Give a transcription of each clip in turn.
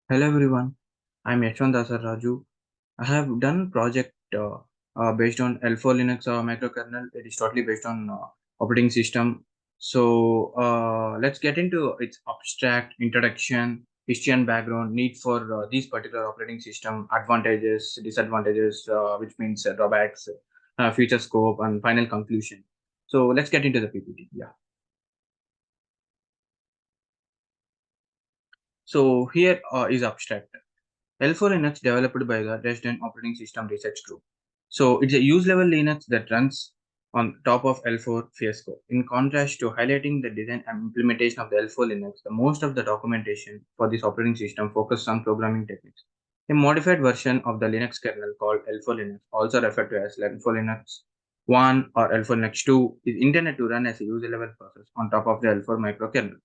Hello everyone, I'm Yashwant Raju. I have done project based on L4 Linux microkernel. It is totally based on operating system. Let's get into its abstract introduction, history and background, need for these particular operating system, advantages, disadvantages, which means drawbacks, future scope, and final conclusion. So let's get into the PPT. Yeah. So here is abstract. L4 Linux developed by the Dresden Operating System Research Group. So it's a use-level Linux that runs on top of L4 Fiasco. In contrast to highlighting the design and implementation of the L4 Linux, the most of the documentation for this operating system focuses on programming techniques. A modified version of the Linux kernel called L4 Linux, also referred to as L4 Linux 1 or L4 Linux 2, is intended to run as a user-level process on top of the L4 microkernel.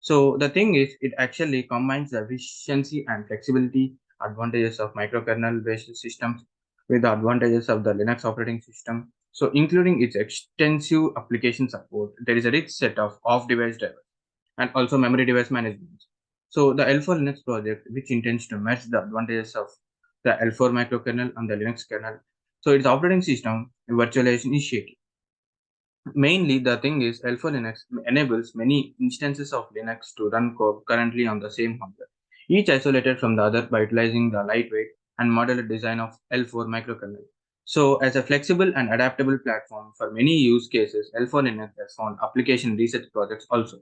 So the thing is, it actually combines the efficiency and flexibility advantages of microkernel-based systems with the advantages of the Linux operating system. So including its extensive application support, there is a rich set of off-device drivers and also memory device management. So the L4 Linux project, which intends to match the advantages of the L4 microkernel and the Linux kernel. So its operating system virtualization initiative. Mainly, the thing is, Alpha Linux enables many instances of Linux to run currently on the same hardware, each isolated from the other by utilizing the lightweight and modular design of L4 microkernel. So, as a flexible and adaptable platform for many use cases, L4 Linux has found application research projects also,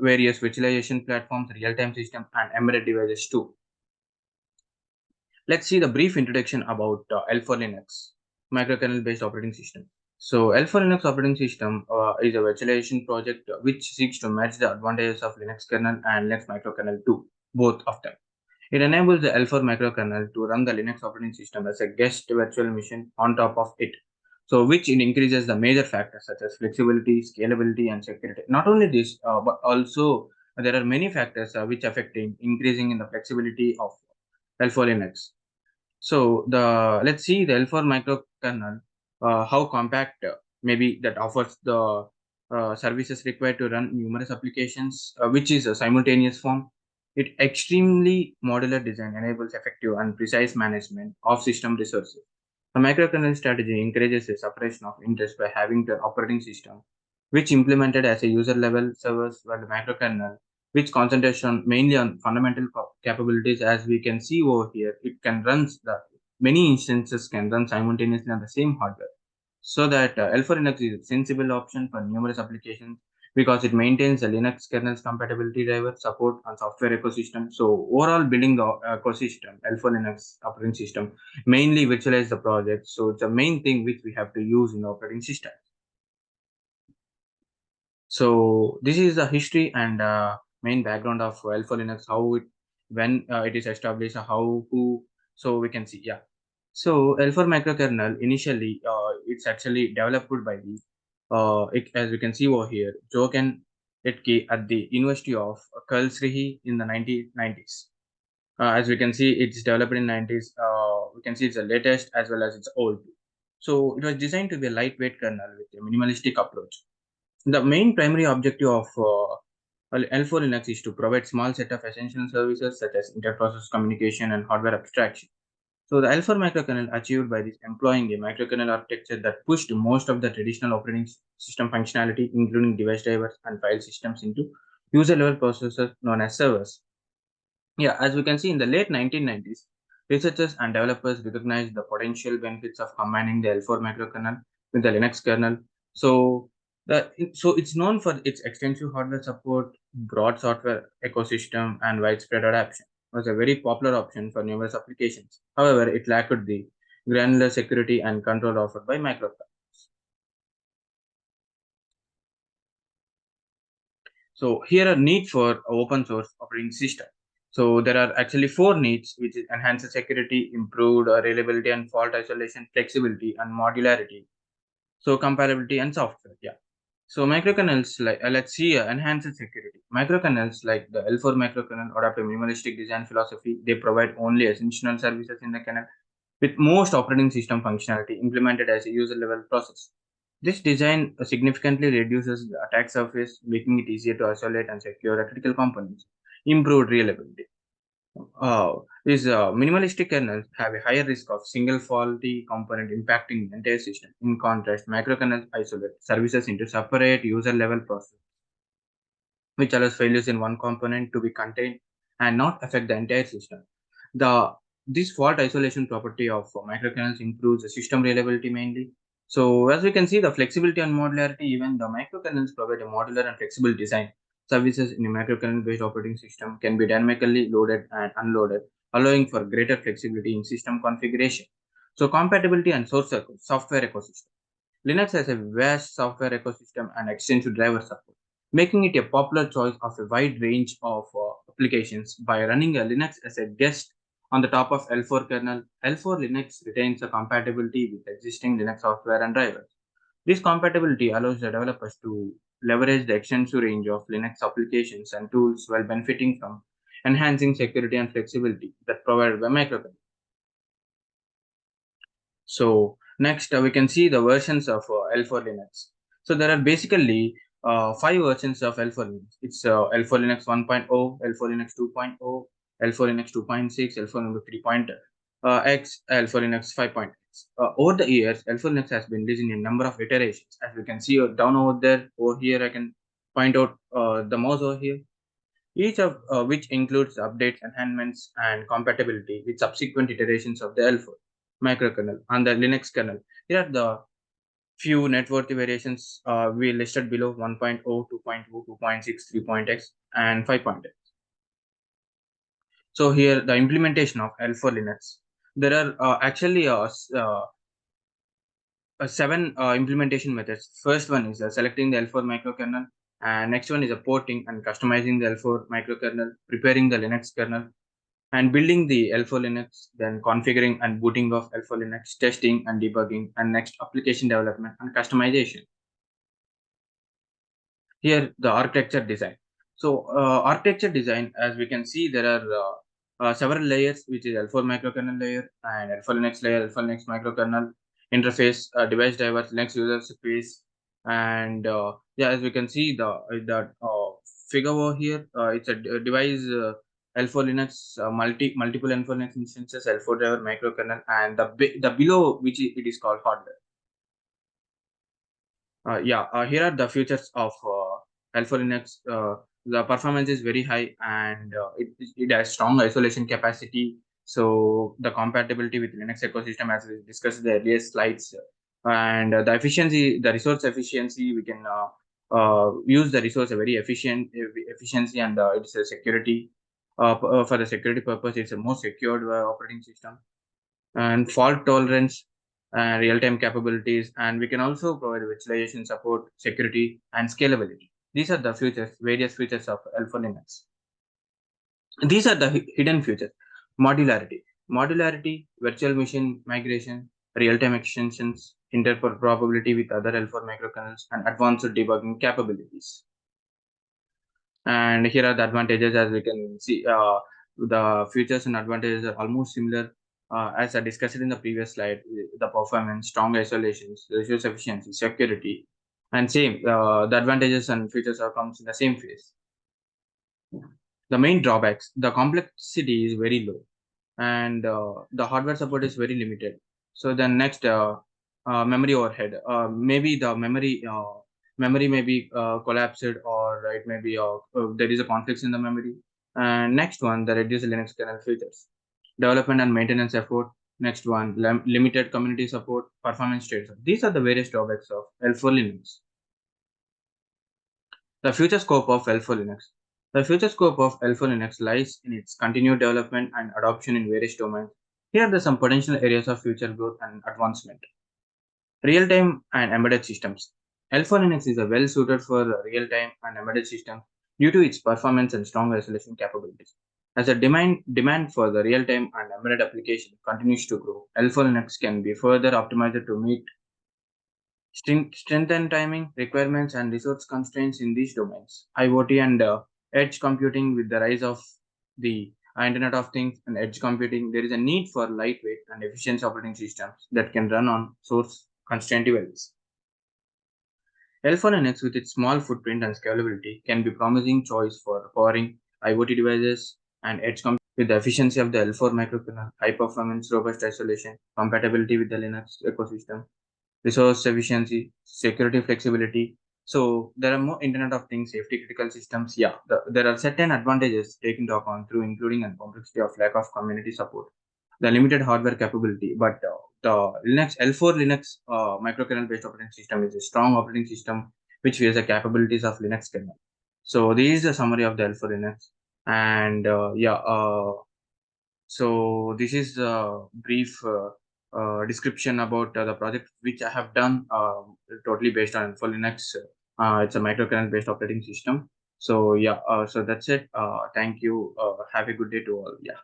various virtualization platforms, real-time systems, and embedded devices too. Let's see the brief introduction about L4 Linux, microkernel-based operating system. So L4 Linux operating system is a virtualization project which seeks to match the advantages of Linux kernel and Linux microkernel too, both of them. It enables the L4 microkernel to run the Linux operating system as a guest virtual machine on top of it. So which it increases the major factors such as flexibility, scalability, and security. Not only this, but also there are many factors which affect in increasing in the flexibility of L4 Linux. So the let's see the L4 microkernel, how compact maybe that offers the services required to run numerous applications, which is a simultaneous form. It extremely modular design enables effective and precise management of system resources. The microkernel strategy encourages a separation of interest by having the operating system, which implemented as a user level service, while the microkernel which concentrates on mainly on fundamental capabilities. As we can see over here, it can run the many instances can run simultaneously on the same hardware. So that L4 Linux is a sensible option for numerous applications because it maintains the Linux kernel's compatibility driver support and software ecosystem. So overall building the ecosystem, L4 Linux operating system, mainly virtualize the project. So it's a main thing which we have to use in the operating system. So this is the history and main background of Alpha Linux, how it when it is established, how who. So we can see, yeah. So Alpha microkernel initially it's actually developed by the as we can see over here, Jochen Etke at the University of Karlsruhe in the 1990s. As we can see, it's developed in 90s. We can see it's the latest as well as it's old. So it was designed to be a lightweight kernel with a minimalistic approach. The main primary objective of L4 Linux is to provide small set of essential services such as interprocess communication and hardware abstraction. So the L4 microkernel achieved by this employing a microkernel architecture that pushed most of the traditional operating system functionality, including device drivers and file systems, into user-level processors known as servers. Yeah, as we can see in the late 1990s, researchers and developers recognized the potential benefits of combining the L4 microkernel with the Linux kernel. So so it's known for its extensive hardware support, broad software ecosystem, and widespread adoption. It was a very popular option for numerous applications. However, it lacked the granular security and control offered by microkernel. So here are need for open source operating system. So there are actually four needs, which is enhanced security, improved reliability and fault isolation, flexibility and modularity. So compatibility and software. Yeah. So microkernels like let's see enhanced security. Microkernels like the L4 microkernel adopt a minimalistic design philosophy. They provide only essential services in the kernel with most operating system functionality implemented as a user level process. This design significantly reduces the attack surface, making it easier to isolate and secure critical components. Improved reliability. These minimalistic kernels have a higher risk of single faulty component impacting the entire system. In contrast, microkernels isolate services into separate user level processes, which allows failures in one component to be contained and not affect the entire system. The this fault isolation property of microkernels improves the system reliability mainly. So as we can see, the flexibility and modularity, even the microkernels provide a modular and flexible design. Services in a microkernel-based operating system can be dynamically loaded and unloaded, allowing for greater flexibility in system configuration. So compatibility and software ecosystem. Linux has a vast software ecosystem and extensive driver support, making it a popular choice of a wide range of applications. By running a Linux as a guest on the top of L4 kernel, L4 Linux retains a compatibility with existing Linux software and drivers. This compatibility allows the developers to leverage the extensive range of Linux applications and tools while benefiting from enhancing security and flexibility that provided by microkernel. So next we can see the versions of L4 Linux. So there are basically five versions of L4 Linux. It's L4 Linux 1.0, L4 Linux 2.0, L4 Linux 2.6, L4 Linux 3.x, L4 Linux 5.x. Over the years, L4 Linux has been released in a number of iterations. As we can see down over there, over here, I can point out the mouse over here, each of which includes updates, enhancements, and compatibility with subsequent iterations of the L4 microkernel and the Linux kernel. Here are the few noteworthy variations we listed below: 1.0, 2.0, 2.6, 3.x, and 5.x. So here the implementation of L4 Linux. There are actually seven implementation methods. First one is selecting the L4 microkernel, and next one is porting and customizing the L4 microkernel, preparing the Linux kernel, and building the L4 Linux, then configuring and booting of L4 Linux, testing and debugging, and next application development and customization. Here the architecture design. So architecture design, as we can see, there are several layers, which is L4 microkernel layer and L4 Linux layer, L4 Linux microkernel interface, device drivers, Linux user space, and yeah, as we can see the figure over here, it's a device. L4 Linux, multiple L4 Linux instances, L4 driver microkernel, and the below, which it is called hardware. Here are the features of Alpha Linux. The performance is very high, and it has strong isolation capacity. So the compatibility with Linux ecosystem, as we discussed in the earlier slides, and the efficiency, the resource efficiency, we can use the resource very efficiency, and it's a security. For the security purpose, it's a more secured operating system, and fault tolerance, real-time capabilities, and we can also provide virtualization support, security, and scalability. These are the various features of Alpha Linux. These are the hidden features: modularity, virtual machine migration, real-time extensions, interoperability with other L4 microkernels, and advanced debugging capabilities. And here are the advantages. As we can see, the features and advantages are almost similar as I discussed in the previous slide. The performance, strong isolations, resource efficiency, security, and same the advantages and features are comes in the same phase. The main drawbacks: the complexity is very low, and the hardware support is very limited. So then next, memory overhead. Maybe the memory may be collapsed, or it may be there is a conflict in the memory. And next one, the reduced Linux kernel features, development and maintenance effort. Next one, limited community support, performance trades. These are the various drawbacks of L4 Linux. The future scope of L4 Linux. The future scope of L4 Linux lies in its continued development and adoption in various domains. Here are some potential areas of future growth and advancement. Real-time and embedded systems. L4 Linux is well suited for real-time and embedded systems due to its performance and strong isolation capabilities. As the demand for the real-time and embedded application continues to grow, L4 Linux can be further optimized to meet strength and timing requirements and resource constraints in these domains. IoT and edge computing. With the rise of the Internet of Things and edge computing, there is a need for lightweight and efficient operating systems that can run on source constraint devices. L4 Linux, with its small footprint and scalability, can be promising choice for powering IoT devices and edge computing. with the efficiency of the L4 microkernel, high performance, robust isolation, compatibility with the Linux ecosystem, resource efficiency, security flexibility. So there are more Internet of Things, safety critical systems. Yeah, there are certain advantages taken into account through including and complexity of lack of community support, the limited hardware capability. But the Linux L4 Linux microkernel based operating system is a strong operating system which has the capabilities of Linux kernel. So this is the summary of the L4 Linux, and so this is a brief description about the project which I have done, totally based on full Linux. It's a microkernel based operating system. So yeah, so that's it. Thank you. Have a good day to all. Yeah.